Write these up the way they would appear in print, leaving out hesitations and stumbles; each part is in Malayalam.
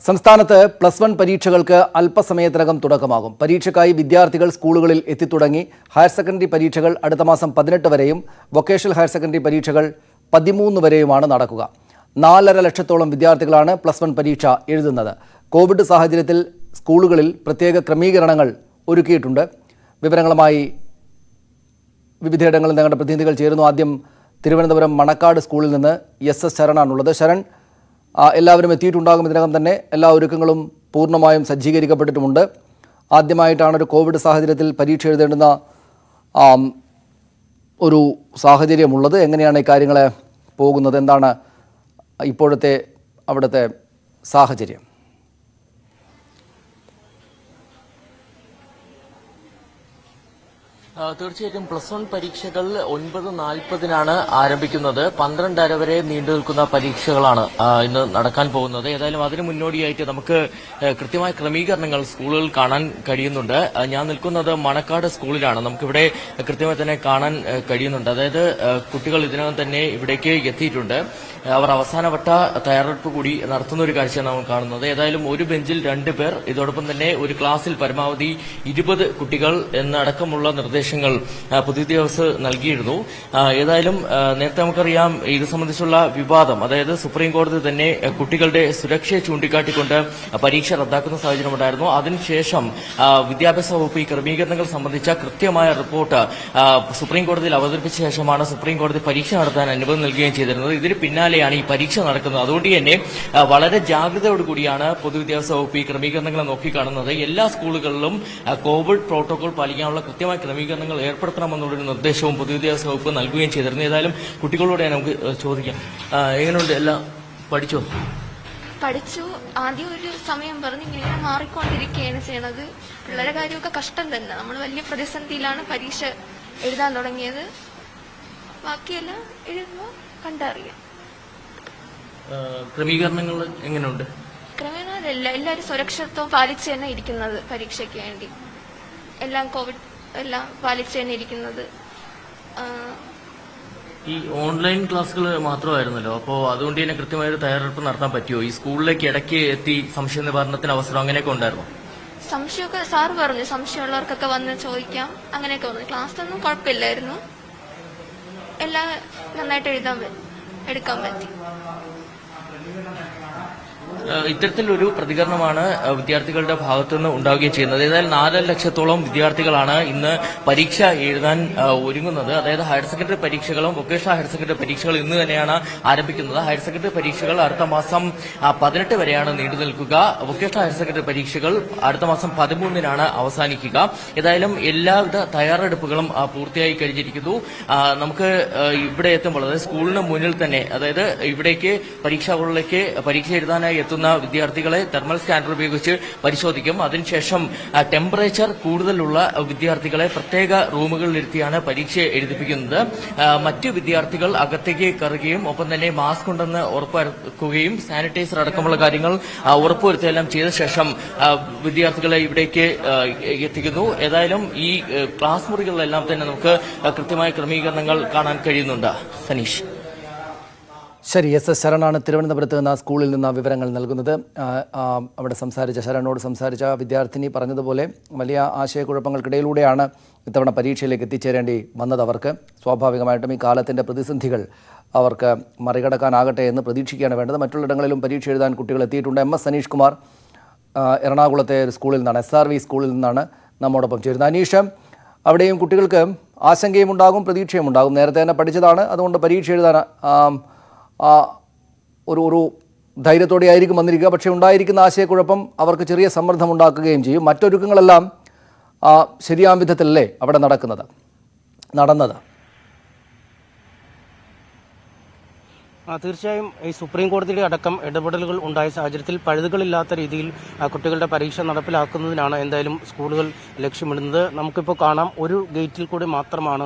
സംസ്ഥാനത്ത് +1 പരീക്ഷകൾക്ക് അല്പസമയത്തിനകം തുടക്കമാകും. പരീക്ഷയ്ക്കായി വിദ്യാർത്ഥികൾ സ്കൂളുകളിൽ എത്തിത്തുടങ്ങി. ഹയർ സെക്കൻഡറി പരീക്ഷകൾ അടുത്ത മാസം 18 വരെയും വൊക്കേഷണൽ ഹയർ സെക്കൻഡറി പരീക്ഷകൾ 13 വരെയുമാണ് നടക്കുക. 4.5 ലക്ഷത്തോളം വിദ്യാർത്ഥികളാണ് +1 പരീക്ഷ എഴുതുന്നത്. കോവിഡ് സാഹചര്യത്തിൽ സ്കൂളുകളിൽ പ്രത്യേക ക്രമീകരണങ്ങൾ ഒരുക്കിയിട്ടുണ്ട്. വിവരങ്ങളുമായി വിവിധയിടങ്ങളിൽ ഞങ്ങളുടെ പ്രതിനിധികൾ ചേരുന്നു. ആദ്യം തിരുവനന്തപുരം മണക്കാട് സ്കൂളിൽ നിന്ന് SS ശരണാണുള്ളത്. ശരൺ, എല്ലാവരും എത്തിയിട്ടുണ്ടാകും. ഇതിനകം തന്നെ എല്ലാ ഒരുക്കങ്ങളും പൂർണ്ണമായും സജ്ജീകരിക്കപ്പെട്ടിട്ടുമുണ്ട്. ആദ്യമായിട്ടാണ് ഒരു കോവിഡ് സാഹചര്യത്തിൽ പരീക്ഷ എഴുതേണ്ടുന്ന ഒരു സാഹചര്യമുള്ളത്. എങ്ങനെയാണ് ഈ കാര്യങ്ങൾ പോകുന്നത്? എന്താണ് ഇപ്പോഴത്തെ അവിടുത്തെ സാഹചര്യം? തീർച്ചയായിട്ടും +1 പരീക്ഷകൾ 9:40 ആരംഭിക്കുന്നത്. 12:30 വരെ നീണ്ടു നിൽക്കുന്ന പരീക്ഷകളാണ് ഇന്ന് നടക്കാൻ പോകുന്നത്. ഏതായാലും അതിന് മുന്നോടിയായിട്ട് നമുക്ക് കൃത്യമായ ക്രമീകരണങ്ങൾ സ്കൂളുകളിൽ കാണാൻ കഴിയുന്നുണ്ട്. ഞാൻ നിൽക്കുന്നത് മണക്കാട് സ്കൂളിലാണ്. നമുക്കിവിടെ കൃത്യമായി തന്നെ കാണാൻ കഴിയുന്നുണ്ട്. അതായത് കുട്ടികൾ ഇതിനകം തന്നെ ഇവിടേക്ക് എത്തിയിട്ടുണ്ട്. അവർ അവസാനവട്ട തയ്യാറെടുപ്പ് കൂടി നടത്തുന്ന ഒരു കാഴ്ചയാണ് നമ്മൾ കാണുന്നത്. ഏതായാലും ഒരു ബെഞ്ചിൽ 2 പേർ, ഇതോടൊപ്പം തന്നെ ഒരു ക്ലാസ്സിൽ പരമാവധി 20 കുട്ടികൾ എന്നടക്കമുള്ള നിർദ്ദേശങ്ങൾ പൊതുവിദ്യാഭ്യാസ നൽകിയിരുന്നു. ഏതായാലും നേരത്തെ നമുക്കറിയാം ഇത് സംബന്ധിച്ചുള്ള വിവാദം, അതായത് സുപ്രീം കോടതി തന്നെ കുട്ടികളുടെ സുരക്ഷയെ ചൂണ്ടിക്കാട്ടിക്കൊണ്ട് പരീക്ഷ റദ്ദാക്കുന്ന സാഹചര്യമുണ്ടായിരുന്നു. അതിനുശേഷം വിദ്യാഭ്യാസ വകുപ്പ് ഈ ക്രമീകരണങ്ങൾ സംബന്ധിച്ച കൃത്യമായ റിപ്പോർട്ട് സുപ്രീം കോടതിയിൽ അവതരിപ്പിച്ച ശേഷമാണ് സുപ്രീം കോടതി പരീക്ഷ നടത്താൻ അനുമതി നൽകുകയും ചെയ്തിരുന്നത്. ഇതിന് പിന്നാലെയാണ് ഈ പരീക്ഷ നടക്കുന്നത്. അതുകൊണ്ട് തന്നെ വളരെ ജാഗ്രതയോടുകൂടിയാണ് പൊതുവിദ്യാഭ്യാസ വകുപ്പ് ഈ ക്രമീകരണങ്ങളെ നോക്കിക്കാണുന്നത്. എല്ലാ സ്കൂളുകളിലും കോവിഡ് പ്രോട്ടോകോൾ പാലിക്കാനുള്ള കൃത്യമായ ക്രമീകരണങ്ങൾ ഏർപ്പെടുത്തണമെന്നുള്ളൊരു നിർദ്ദേശവും പൊതുവിദ്യാഭ്യാസ വകുപ്പ് നൽകുകയും ചെയ്തിരുന്നു. ഏതായാലും കുട്ടികളോട് നമുക്ക് ചോദിക്കാം, എങ്ങനെയുണ്ട്? എല്ലാം പഠിച്ചു? ആദ്യം ഒരു സമയം പറഞ്ഞ് ഇങ്ങനെ മാറിക്കൊണ്ടിരിക്കുകയാണ് ചെയ്യണത്. പിള്ളേരെ കാര്യമൊക്കെ കഷ്ടം തന്നെ. നമ്മൾ വലിയ പ്രതിസന്ധിയിലാണ് പരീക്ഷ എഴുതാൻ തുടങ്ങിയത്. ബാക്കിയെല്ലാം എഴുതുമ്പോൾ കണ്ടറിയാം. ക്രമീകരണങ്ങൾ എങ്ങനെയുണ്ട്? ക്രമീകരണമല്ല, എല്ലാവരും സുരക്ഷിതത്വം പാലിച്ച് തന്നെ ഇരിക്കുന്നത്. പരീക്ഷയ്ക്ക് വേണ്ടി എല്ലാം കോവിഡ് എല്ലാം പാലിച്ച് തന്നെ ഇരിക്കുന്നത്. ഈ ഓൺലൈൻ ക്ലാസ്സുകൾ മാത്രമായിരുന്നല്ലോ, അപ്പോൾ അതുകൊണ്ട് തന്നെ കൃത്യമായൊരു തയ്യാറെടുപ്പ് നടത്താൻ പറ്റുമോ? ഈ സ്കൂളിലേക്ക് ഇടയ്ക്ക് എത്തി സംശയ നിവാരണത്തിന് അവസരം അങ്ങനെയൊക്കെ ഉണ്ടായിരുന്നു? സംശയമൊക്കെ സാറ് പറഞ്ഞു, സംശയമുള്ളവർക്കൊക്കെ വന്ന് ചോദിക്കാം, അങ്ങനെയൊക്കെ വന്നു. ക്ലാസ്സൊന്നും കുഴപ്പമില്ലായിരുന്നു. എല്ലാം നന്നായിട്ട് എടുക്കാൻ പറ്റി. ഇത്തരത്തിലൊരു പ്രതികരണമാണ് വിദ്യാർത്ഥികളുടെ ഭാഗത്തുനിന്ന് ഉണ്ടാവുകയും ചെയ്യുന്നത്. ഏതായാലും 4 ലക്ഷത്തോളം വിദ്യാർത്ഥികളാണ് ഇന്ന് പരീക്ഷ എഴുതാൻ ഒരുങ്ങുന്നത്. അതായത് ഹയർ സെക്കൻഡറി പരീക്ഷകളും വൊക്കേഷണൽ ഹയർ സെക്കൻഡറി പരീക്ഷകൾ ഇന്ന് തന്നെയാണ് ആരംഭിക്കുന്നത്. ഹയർ സെക്കൻഡറി പരീക്ഷകൾ അടുത്ത മാസം 18 വരെയാണ് നീണ്ടു നിൽക്കുക. വൊക്കേഷണൽ ഹയർ സെക്കൻഡറി പരീക്ഷകൾ അടുത്ത മാസം 13 അവസാനിക്കുക. ഏതായാലും എല്ലാവിധ തയ്യാറെടുപ്പുകളും പൂർത്തിയായി കഴിഞ്ഞിരിക്കുന്നു. നമുക്ക് ഇവിടെ എത്തുമ്പോൾ, അതായത് സ്കൂളിന് മുന്നിൽ തന്നെ, അതായത് ഇവിടേക്ക് പരീക്ഷ എഴുതാനായി എത്തുന്ന വിദ്യാർത്ഥികളെ തെർമൽ സ്കാനർ ഉപയോഗിച്ച് പരിശോധിക്കും. അതിനുശേഷം ടെമ്പറേച്ചർ കൂടുതലുള്ള വിദ്യാർത്ഥികളെ പ്രത്യേക റൂമുകളിലിരുത്തിയാണ് പരീക്ഷ എഴുതിപ്പിക്കുന്നത്. മറ്റു വിദ്യാർത്ഥികൾ അകത്തേക്ക് കയറുകയും ഒപ്പം തന്നെ മാസ്ക് ഉണ്ടെന്ന് ഉറപ്പാക്കുകയും സാനിറ്റൈസർ അടക്കമുള്ള കാര്യങ്ങൾ ഉറപ്പുവരുത്തുകയെല്ലാം ചെയ്ത ശേഷം വിദ്യാർത്ഥികളെ ഇവിടേക്ക് എത്തിക്കുന്നു. ഏതായാലും ഈ ക്ലാസ് മുറികളിലെല്ലാം തന്നെ നമുക്ക് കൃത്യമായ ക്രമീകരണങ്ങൾ കാണാൻ കഴിയുന്നുണ്ട്. സനീഷ്. ശരി, SS ശരണാണ് തിരുവനന്തപുരത്ത് നിന്ന് സ്കൂളിൽ നിന്ന് വിവരങ്ങൾ നൽകുന്നത്. അവിടെ ശരണോട് സംസാരിച്ച വിദ്യാർത്ഥിനി പറഞ്ഞതുപോലെ വലിയ ആശയക്കുഴപ്പങ്ങൾക്കിടയിലൂടെയാണ് ഇത്തവണ പരീക്ഷയിലേക്ക് എത്തിച്ചേരേണ്ടി വന്നത്. അവർക്ക് സ്വാഭാവികമായിട്ടും ഈ കാലത്തിൻ്റെ പ്രതിസന്ധികൾ അവർക്ക് മറികടക്കാനാകട്ടെ എന്ന് പ്രതീക്ഷിക്കുകയാണ് വേണ്ടത്. മറ്റുള്ളിടങ്ങളിലും പരീക്ഷ എഴുതാൻ കുട്ടികൾ എത്തിയിട്ടുണ്ട്. MS സനീഷ് കുമാർ എറണാകുളത്തെ സ്കൂളിൽ നിന്നാണ്, SRV സ്കൂളിൽ നിന്നാണ് നമ്മോടൊപ്പം ചേരുന്നത്. അനീഷ്, അവിടെയും കുട്ടികൾക്ക് ആശങ്കയും ഉണ്ടാകും, പ്രതീക്ഷയും ഉണ്ടാകും. നേരത്തെ തന്നെ പഠിച്ചതാണ്, അതുകൊണ്ട് പരീക്ഷ എഴുതാൻ ഒരു ധൈര്യത്തോടെ ആയിരിക്കും വന്നിരിക്കുക. പക്ഷേ ഉണ്ടായിരിക്കുന്ന ആശയക്കുഴപ്പം അവർക്ക് ചെറിയ സമ്മർദ്ദം ഉണ്ടാക്കുകയും ചെയ്യും. മറ്റൊരുക്കങ്ങളെല്ലാം ശരിയാം വിധത്തിലല്ലേ അവിടെ നടന്നത്? തീർച്ചയായും ഈ സുപ്രീം കോടതിയുടെ അടക്കം ഇടപെടലുകൾ ഉണ്ടായ സാഹചര്യത്തിൽ പഴുതുകളില്ലാത്ത രീതിയിൽ കുട്ടികളുടെ പരീക്ഷ നടപ്പിലാക്കുന്നതിനാണ് എന്തായാലും സ്കൂളുകൾ ലക്ഷ്യമിടുന്നത്. നമുക്കിപ്പോൾ കാണാം, ഒരു ഗേറ്റിൽ കൂടി മാത്രമാണ്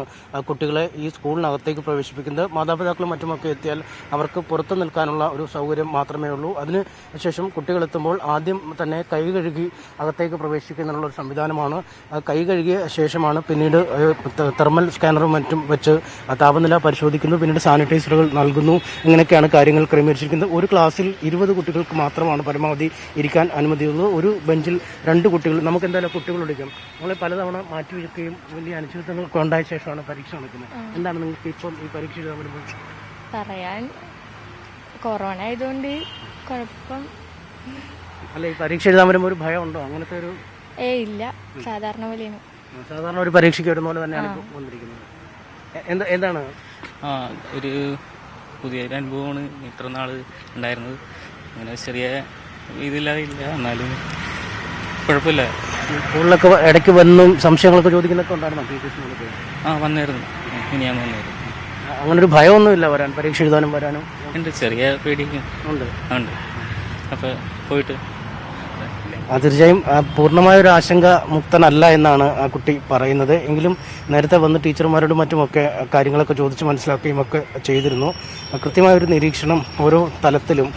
കുട്ടികളെ ഈ സ്കൂളിനകത്തേക്ക് പ്രവേശിപ്പിക്കുന്നത്. മാതാപിതാക്കളും മറ്റുമൊക്കെ എത്തിയാൽ അവർക്ക് പുറത്തു നിൽക്കാനുള്ള ഒരു സൗകര്യം മാത്രമേ ഉള്ളൂ. അതിനുശേഷം കുട്ടികളെത്തുമ്പോൾ ആദ്യം തന്നെ കൈ കഴുകി അകത്തേക്ക് പ്രവേശിക്കുന്നതിനുള്ള ഒരു സംവിധാനമാണ്. കൈ കഴുകിയ ശേഷമാണ് പിന്നീട് തെർമൽ സ്കാനറും മറ്റും വെച്ച് താപനില പരിശോധിക്കുന്നു. പിന്നീട് സാനിറ്റൈസറുകൾ നൽകുന്നു. ഇങ്ങനെയൊക്കെയാണ് കാര്യങ്ങൾ ക്രമീകരിച്ചിരിക്കുന്നത്. ഒരു ക്ലാസ്സിൽ 20 കുട്ടികൾക്ക് മാത്രമാണ് പരമാവധി ഇരിക്കാൻ അനുമതിയുള്ളത്. ഒരു ബെഞ്ചിൽ 2 കുട്ടികൾ. നമുക്ക് എന്തായാലും കുട്ടികൾ വിളിക്കാം. നമ്മളെ പലതവണ മാറ്റിവെക്കുകയും വലിയ അനിശ്ചിതത്വങ്ങളൊക്കെ ഉണ്ടായ ശേഷമാണ് പരീക്ഷ നടക്കുന്നത്. എന്താണ് നിങ്ങൾക്ക് ഇപ്പം ഈ പരീക്ഷ എഴുതാൻ വരുമ്പോൾ പറയാൻ? കൊറോണ ആയതുകൊണ്ട് കുഴപ്പം അല്ല, ഈ പരീക്ഷ എഴുതാൻ വരുമ്പോൾ ഒരു ഭയം ഉണ്ടോ? അങ്ങനത്തെ ഒരു ഇല്ല, സാധാരണ പോലെയാണ്. സാധാരണ ഒരു പരീക്ഷയ്ക്ക് വരുന്ന പോലെ തന്നെയാണ് ഇപ്പോൾ വന്നിരിക്കുന്നത്. എന്താണ് ഒരു പുതിയൊരു അനുഭവമാണ് ഇത്ര നാൾ ഉണ്ടായിരുന്നത്. അങ്ങനെ ചെറിയ ഇതില്ല എന്നാലും കുഴപ്പമില്ല. സ്കൂളിലൊക്കെ ഇടയ്ക്ക് വന്നും സംശയങ്ങളൊക്കെ ചോദിക്കുന്നൊക്കെ ഉണ്ടായിരുന്നോ ടീച്ചേഴ്സിനൊക്കെ? വന്നായിരുന്നു, ഇനി ഞാൻ വന്നായിരുന്നു. അങ്ങനെ ഒരു ഭയമൊന്നുമില്ല വരാൻ, പരീക്ഷ എഴുതാനും വരാനും? ഉണ്ട്, ചെറിയ പേടിയൊക്കെ ഉണ്ട്. അപ്പോൾ പോയിട്ട് തീർച്ചയായും പൂർണ്ണമായൊരു ആശങ്ക മുക്തനല്ല എന്നാണ് ആ കുട്ടി പറയുന്നത്. എങ്കിലും നേരത്തെ വന്ന് ടീച്ചർമാരോടും മറ്റുമൊക്കെ കാര്യങ്ങളൊക്കെ ചോദിച്ച് മനസ്സിലാക്കുകയും ഒക്കെ ചെയ്തിരുന്നു. കൃത്യമായൊരു നിരീക്ഷണം ഓരോ തലത്തിലും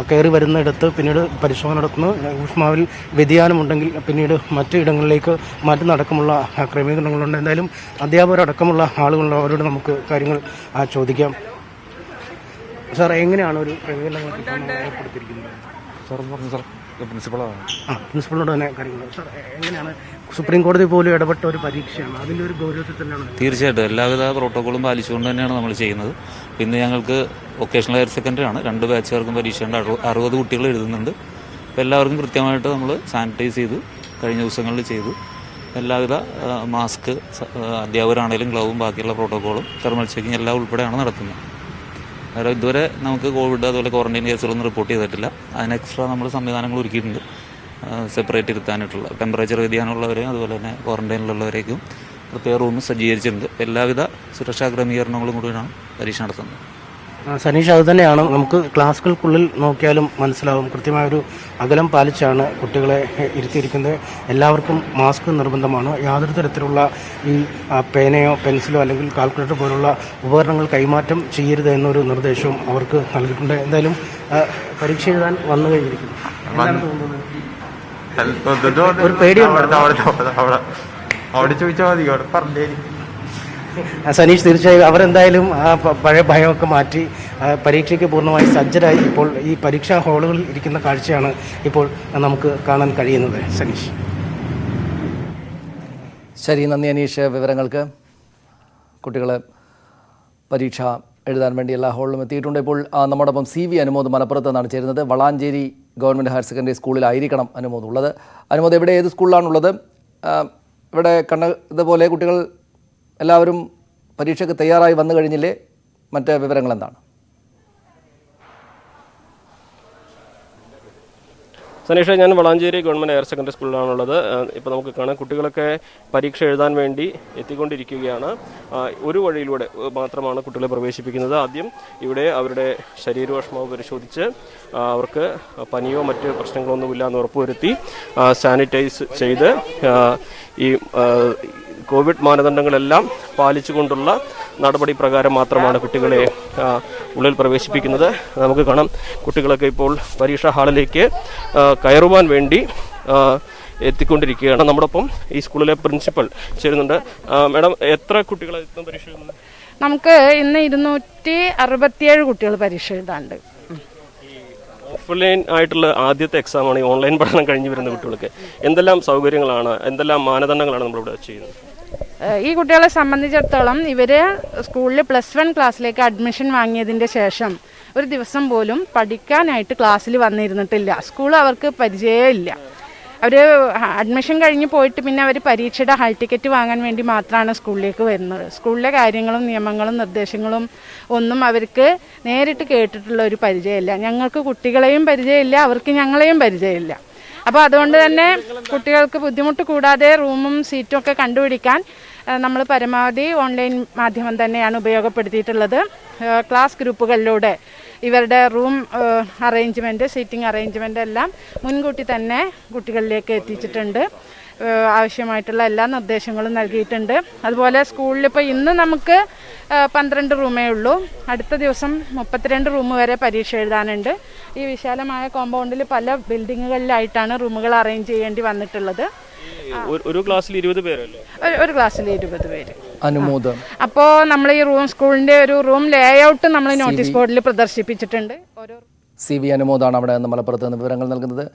കയറി വരുന്നിടത്ത് പിന്നീട് പരിശോധന നടത്തുന്നു. ഊഷ്മാവിൽ വ്യതിയാനമുണ്ടെങ്കിൽ പിന്നീട് മറ്റു ഇടങ്ങളിലേക്ക് മാറ്റി നടക്കമുള്ള ക്രമീകരണങ്ങളുണ്ട്. എന്തായാലും അധ്യാപകരടക്കമുള്ള ആളുകളുള്ള അവരോട് നമുക്ക് കാര്യങ്ങൾ ചോദിക്കാം. സാർ, എങ്ങനെയാണ് ഒരു ക്രമീകരണങ്ങൾ ഏർപ്പെടുത്തിയിരിക്കുന്നത്? സാർ പറഞ്ഞു സാർ, പ്രിൻസിപ്പളാണ്. പ്രിൻസിപ്പളിനോട് തന്നെ കാര്യങ്ങൾ. സാർ, എങ്ങനെയാണ് സുപ്രീം കോടതി പോലും ഇടപെട്ട ഒരു പരീക്ഷയാണ്, അതിൻ്റെ ഒരു ഗൗരവത്തിൽ തന്നെയാണ്? തീർച്ചയായിട്ടും എല്ലാവിധ പ്രോട്ടോക്കോളും പാലിച്ചുകൊണ്ട് തന്നെയാണ് നമ്മൾ ചെയ്യുന്നത്. പിന്നെ ഞങ്ങൾക്ക് വൊക്കേഷണൽ ഹയർ സെക്കൻഡറി ആണ്, 2 ബാച്ചുകാർക്കും പരീക്ഷയുണ്ട്. 60 കുട്ടികൾ എഴുതുന്നുണ്ട്. അപ്പോൾ എല്ലാവർക്കും കൃത്യമായിട്ട് നമ്മൾ സാനിറ്റൈസ് ചെയ്തു, കഴിഞ്ഞ ദിവസങ്ങളിൽ ചെയ്തു. എല്ലാവിധ മാസ്ക്, അധ്യാപകരാണേലും ഗ്ലൗവും ബാക്കിയുള്ള പ്രോട്ടോക്കോളും തെർമൽ ചെക്കിങ് എല്ലാം ഉൾപ്പെടെയാണ് നടത്തുന്നത്. അതായത് ഇതുവരെ നമുക്ക് കോവിഡ് അതുപോലെ ക്വാറന്റൈൻ കേസുകളൊന്നും റിപ്പോർട്ട് ചെയ്തിട്ടില്ല. അതിന് എക്സ്ട്രാ നമ്മൾ സംവിധാനങ്ങൾ ഒരുക്കിയിട്ടുണ്ട്. സെപ്പറേറ്റ് ഇരുത്താനായിട്ടുള്ള ടെമ്പറേച്ചർ വ്യതിയാനമുള്ളവരെയും അതുപോലെ തന്നെ ക്വാറന്റൈനിലുള്ളവരേക്കും പ്രത്യേക റൂം സജ്ജീകരിച്ചിട്ടുണ്ട്. എല്ലാവിധ സുരക്ഷാ ക്രമീകരണങ്ങളും കൂടിയാണ് പരീക്ഷ നടത്തുന്നത്. സനീഷ്, അത് തന്നെയാണ് നമുക്ക് ക്ലാസ്സുകൾക്കുള്ളിൽ നോക്കിയാലും മനസ്സിലാവും. കൃത്യമായൊരു അകലം പാലിച്ചാണ് കുട്ടികളെ ഇരുത്തിയിരിക്കുന്നത്. എല്ലാവർക്കും മാസ്ക് നിർബന്ധമാണ്. യാതൊരു തരത്തിലുള്ള ഈ പേനയോ പെൻസിലോ അല്ലെങ്കിൽ കാൽക്കുലേറ്റർ പോലുള്ള ഉപകരണങ്ങൾ കൈമാറ്റം ചെയ്യരുത് എന്നൊരു നിർദ്ദേശവും അവർക്ക് നൽകിയിട്ടുണ്ട്. എന്തായാലും പരീക്ഷ എഴുതാൻ വന്നു കഴിഞ്ഞിരിക്കുന്നു. എന്താണ് തോന്നുന്നത്? ഒരു പേടിയുണ്ട്. അവിടെ ചോദിച്ചാൽ മതി, അവിടെ പറഞ്ഞേ. സനീഷ്, തീർച്ചയായും അവരെന്തായാലും ആ പഴയ ഭയമൊക്കെ മാറ്റി പരീക്ഷയ്ക്ക് പൂർണ്ണമായി സജ്ജരായി ഇപ്പോൾ ഈ പരീക്ഷാ ഹാളുകളിൽ ഇരിക്കുന്ന കാഴ്ചയാണ് ഇപ്പോൾ നമുക്ക് കാണാൻ കഴിയുന്നത്. സനീഷ്. ശരി, നന്ദി അനീഷ് വിവരങ്ങൾക്ക്. കുട്ടികൾ പരീക്ഷ എഴുതാൻ വേണ്ടി എല്ലാ ഹാളിലും എത്തിയിട്ടുണ്ട്. ഇപ്പോൾ നമ്മോടൊപ്പം CV അനുമോദ് മലപ്പുറത്ത് നിന്നാണ് ചേരുന്നത്. വളാഞ്ചേരി ഗവൺമെൻറ് ഹയർ സെക്കൻഡറി സ്കൂളിലായിരിക്കണം അനുമോദ് ഉള്ളത്. അനുമോദ്, എവിടെ, ഏത് സ്കൂളിലാണുള്ളത്? ഇവിടെ ഇതുപോലെ കുട്ടികൾ എല്ലാവരും പരീക്ഷയ്ക്ക് തയ്യാറായി വന്നു കഴിഞ്ഞില്ലേ? മറ്റ് വിവരങ്ങൾ എന്താണ്? സനീഷ, ഞാൻ വളാഞ്ചേരി ഗവൺമെൻറ് ഹയർ സെക്കൻഡറി സ്കൂളിലാണുള്ളത്. ഇപ്പോൾ നമുക്ക് കാണാം, കുട്ടികളൊക്കെ പരീക്ഷ എഴുതാൻ വേണ്ടി എത്തിക്കൊണ്ടിരിക്കുകയാണ്. ഒരു വഴിയിലൂടെ മാത്രമാണ് കുട്ടികളെ പ്രവേശിപ്പിക്കുന്നത്. ആദ്യം ഇവിടെ അവരുടെ ശരീരോഷ്മാവ് പരിശോധിച്ച് അവർക്ക് പനിയോ മറ്റ് പ്രശ്നങ്ങളൊന്നുമില്ല എന്ന് ഉറപ്പുവരുത്തി സാനിറ്റൈസ് ചെയ്ത് ഈ കോവിഡ് മാനദണ്ഡങ്ങളെല്ലാം പാലിച്ചുകൊണ്ടുള്ള നടപടി പ്രകാരം മാത്രമാണ് കുട്ടികളെ ഉള്ളിൽ പ്രവേശിപ്പിക്കുന്നത്. നമുക്ക് കാണാം, കുട്ടികളൊക്കെ ഇപ്പോൾ പരീക്ഷാ ഹാളിലേക്ക് കയറുവാൻ വേണ്ടി എത്തിക്കൊണ്ടിരിക്കുകയാണ്. നമ്മോടൊപ്പം ഈ സ്കൂളിലെ പ്രിൻസിപ്പൽ ചേരുന്നുണ്ട്. മാഡം, എത്ര കുട്ടികളെ പരീക്ഷ എഴുതുന്നത്? നമുക്ക് ഇന്ന് 267 കുട്ടികൾ പരീക്ഷ എഴുതാണ്ട്. ഓഫ്ലൈൻ ആയിട്ടുള്ള ആദ്യത്തെ എക്സാമാണ് ഈ ഓൺലൈൻ പഠനം കഴിഞ്ഞു വരുന്ന കുട്ടികൾക്ക്. എന്തെല്ലാം സൗകര്യങ്ങളാണ്, എന്തെല്ലാം മാനദണ്ഡങ്ങളാണ് നമ്മളിവിടെ ചെയ്യുന്നത്? ഈ കുട്ടികളെ സംബന്ധിച്ചിടത്തോളം ഇവർ സ്കൂളിൽ +1 ക്ലാസ്സിലേക്ക് അഡ്മിഷൻ വാങ്ങിയതിൻ്റെ ശേഷം ഒരു ദിവസം പോലും പഠിക്കാനായിട്ട് ക്ലാസ്സിൽ വന്നിരുന്നിട്ടില്ല. സ്കൂൾ അവർക്ക് പരിചയമില്ല. അവർ അഡ്മിഷൻ കഴിഞ്ഞ് പോയിട്ട് പിന്നെ അവർ പരീക്ഷയുടെ ഹാൾ ടിക്കറ്റ് വാങ്ങാൻ വേണ്ടി മാത്രമാണ് സ്കൂളിലേക്ക് വരുന്നത്. സ്കൂളിലെ കാര്യങ്ങളും നിയമങ്ങളും നിർദ്ദേശങ്ങളും ഒന്നും അവർക്ക് നേരിട്ട് കേട്ടിട്ടുള്ള ഒരു പരിചയമില്ല. ഞങ്ങൾക്ക് കുട്ടികളെയും പരിചയമില്ല, അവർക്ക് ഞങ്ങളെയും പരിചയമില്ല. അപ്പോൾ അതുകൊണ്ട് തന്നെ കുട്ടികൾക്ക് ബുദ്ധിമുട്ട് കൂടാതെ റൂമും സീറ്റും ഒക്കെ കണ്ടുപിടിക്കാൻ നമ്മൾ പരമാവധി ഓൺലൈൻ മാധ്യമം തന്നെയാണ് ഉപയോഗപ്പെടുത്തിയിട്ടുള്ളത്. ക്ലാസ് ഗ്രൂപ്പുകളിലൂടെ ഇവരുടെ റൂം അറേഞ്ച്മെൻറ്റ്, സീറ്റിംഗ് അറേഞ്ച്മെൻ്റ് എല്ലാം മുൻകൂട്ടി തന്നെ കുട്ടികളിലേക്ക് എത്തിച്ചിട്ടുണ്ട്. ആവശ്യമായിട്ടുള്ള എല്ലാ നിർദ്ദേശങ്ങളും നൽകിയിട്ടുണ്ട്. അതുപോലെ സ്കൂളിൽ ഇപ്പോൾ ഇന്ന് നമുക്ക് 12 റൂമേ ഉള്ളൂ. അടുത്ത ദിവസം 32 റൂം വരെ പരീക്ഷ എഴുതാനുണ്ട്. ഈ വിശാലമായ കോമ്പൗണ്ടിൽ പല ബിൽഡിങ്ങുകളിലായിട്ടാണ് റൂമുകൾ അറേഞ്ച് ചെയ്യേണ്ടി വന്നിട്ടുള്ളത്. ഒരു ക്ലാസ്സിൽ 20 പേരല്ലേ? ഒരു ക്ലാസ്സിൽ 20 പേര്. അനുമോദ്. അപ്പോൾ നമ്മൾ ഈ സ്കൂളിന്റെ ഒരു റൂം ലേ ഔട്ട് നമ്മൾ നോട്ടീസ് ബോർഡിൽ പ്രദർശിപ്പിച്ചിട്ടുണ്ട്. CV അനുമോദാണ് അവിടെ നിന്ന് മലപ്പുറത്ത് നിന്ന് വിവരങ്ങൾ നൽകുന്നത്.